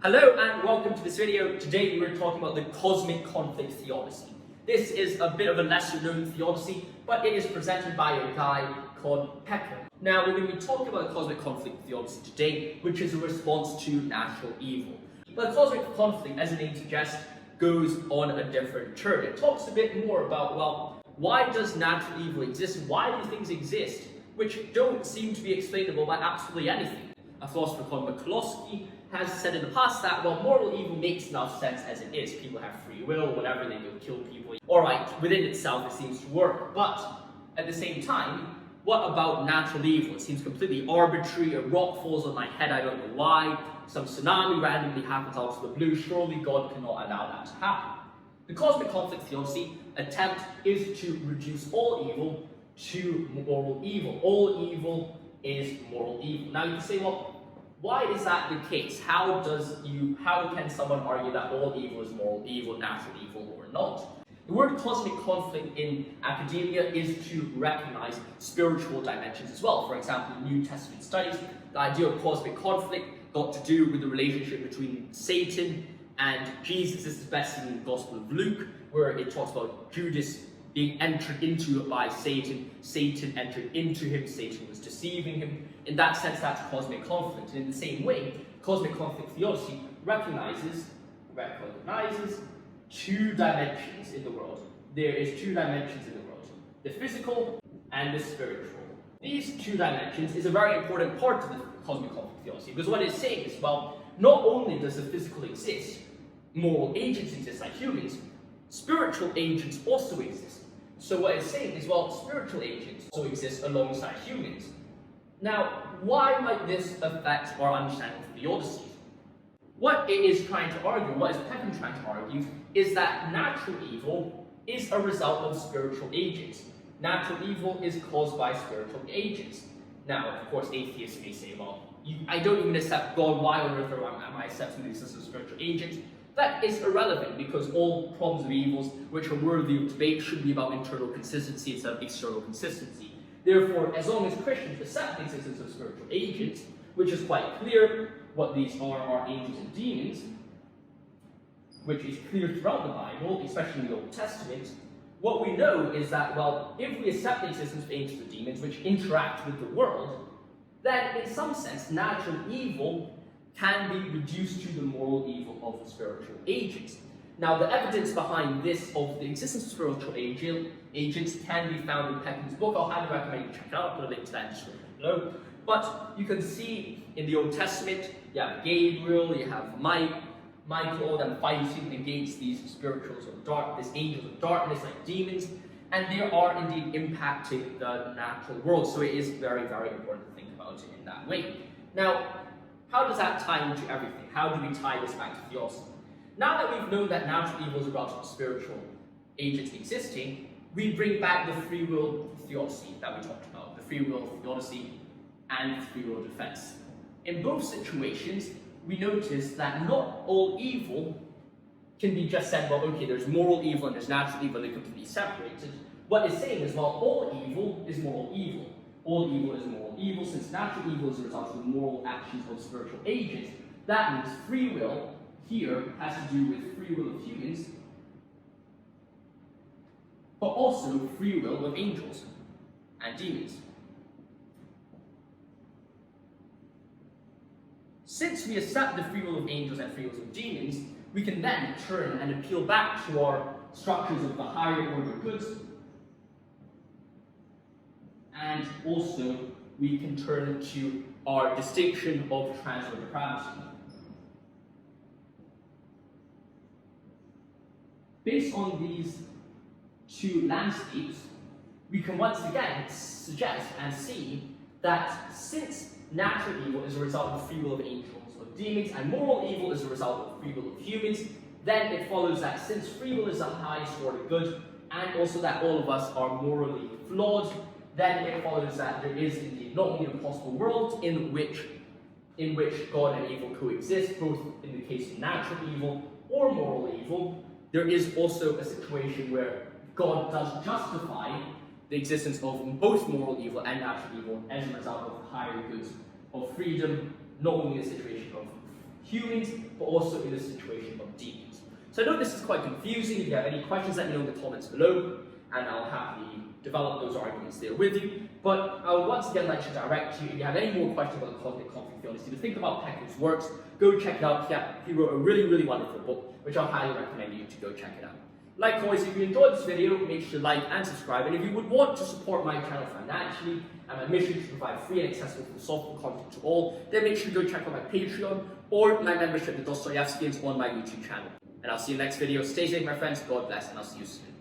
Hello and welcome to this video. Today we're talking about the Cosmic Conflict Theodicy. This is a bit of a lesser known theodicy, but it is presented by a guy called Peckham. Now we're going to be talking about the Cosmic Conflict Theodicy today, which is a response to natural evil. But the Cosmic Conflict, as the name suggests, goes on a different turn. It talks a bit more about, well, why does natural evil exist? Why do things exist which don't seem to be explainable by absolutely anything? A philosopher called McCloskey has said in the past that, well, moral evil makes enough sense as it is. People have free will, whatever, they go kill people. Alright, within itself it seems to work, but at the same time, what about natural evil? It seems completely arbitrary. A rock falls on my head, I don't know why. Some tsunami randomly happens out of the blue. Surely God cannot allow that to happen. The Cosmic Conflict Theodicy attempt is to reduce all evil to moral evil. All evil is moral evil. Now you can say, well, why is that the case? How can someone argue that all evil is moral evil, natural evil, or not? The word cosmic conflict in academia is to recognize spiritual dimensions as well. For example, in New Testament studies, the idea of cosmic conflict got to do with the relationship between Satan and Jesus. This is best seen in the Gospel of Luke, where it talks about Judas being entered into by Satan. Satan entered into him, Satan was deceiving him. In that sense, that's cosmic conflict. And in the same way, cosmic conflict theodicy recognizes two dimensions in the world. There is two dimensions in the world, the physical and the spiritual. These two dimensions is a very important part of the cosmic conflict theodicy, because what it's saying is, well, not only does the physical exist, moral agents exist like humans, spiritual agents also exist. So what it's saying is, well, spiritual agents also exist alongside humans. Now, why might this affect our understanding of theodicy? What it is trying to argue, what is Peckham trying to argue, is that natural evil is a result of spiritual agents. Natural evil is caused by spiritual agents. Now, of course, atheists may say, well, I don't even accept God, why on earth am I accepting the existence of spiritual agents? That is irrelevant, because all problems of evils which are worthy of debate should be about internal consistency instead of external consistency. Therefore, as long as Christians accept the existence of spiritual agents, which is quite clear, what these are angels and demons, which is clear throughout the Bible, especially in the Old Testament, what we know is that, well, if we accept the existence of angels and demons which interact with the world, then in some sense, natural evil can be reduced to the moral evil of the spiritual agents. Now, the evidence behind this, of the existence of spiritual agents, can be found in Peckham's book. I'll highly recommend you check it out. I'll put a link to that in the description below. But you can see in the Old Testament, you have Gabriel, you have Michael, all them fighting against these spirituals of darkness, angels of darkness, like demons, and they are indeed impacting the natural world. So it is very, very important to think about it in that way. Now, how does that tie into everything? How do we tie this back to theodicy? Now that we've known that natural evil is a result of spiritual agents existing, we bring back the free will theodicy that we talked about, the free will theodicy and free will defense. In both situations, we notice that not all evil can be just said, well, okay, there's moral evil and there's natural evil, they're completely separated. What it's saying is, well, all evil is moral evil. All evil is moral evil. Since natural evil is a result of the moral actions of spiritual agents, that means free will here has to do with free will of humans, but also free will of angels and demons. Since we accept the free will of angels and free wills of demons, we can then turn and appeal back to our structures of the higher order goods, and also we can turn to our distinction of transfer depravity. Based on these two landscapes, we can once again suggest and see that since natural evil is a result of free will of angels or demons, and moral evil is a result of free will of humans, then it follows that since free will is the highest order good, and also that all of us are morally flawed, then it follows that there is indeed not only a possible world in which God and evil coexist, both in the case of natural evil or moral evil, there is also a situation where God does justify the existence of both moral evil and natural evil as a result of higher goods of freedom, not only a situation of humans, but also in the situation of demons. So I know this is quite confusing. If you have any questions, let me know in the comments below, and I'll happily develop those arguments there with you. But I would once again like to direct you, if you have any more questions about the Cosmic Conflict Theodicy, to think about Peckham's works, go check it out. Yeah, he wrote a really, really wonderful book, which I'll highly recommend you to go check it out. Like always, if you enjoyed this video, make sure to like and subscribe. And if you would want to support my channel financially and my mission to provide free and accessible philosophical content to all, then make sure to go check out my Patreon or my membership to Dostoevsky on my YouTube channel. And I'll see you next video. Stay safe, my friends. God bless, and I'll see you soon.